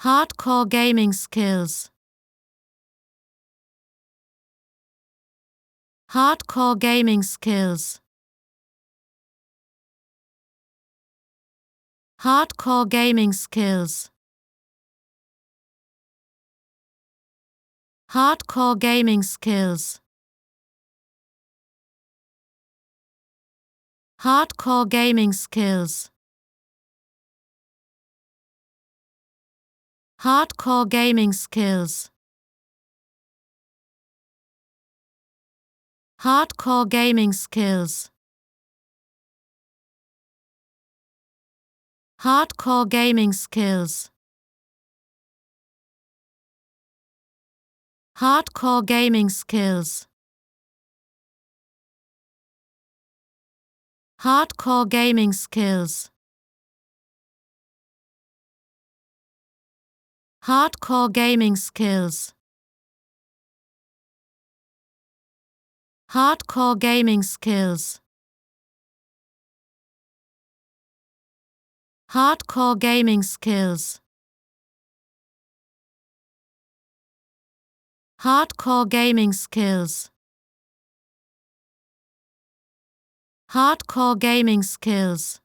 Hardcore gaming skills. Hardcore gaming skills. Hardcore gaming skills. Hardcore gaming skills. Hardcore gaming skills. Hardcore gaming skills. Hardcore gaming skills. Hardcore gaming skills. Hardcore gaming skills. Hardcore gaming skills. Hardcore gaming skills. Hardcore gaming skills. Hardcore gaming skills. Hardcore gaming skills. Hardcore gaming skills.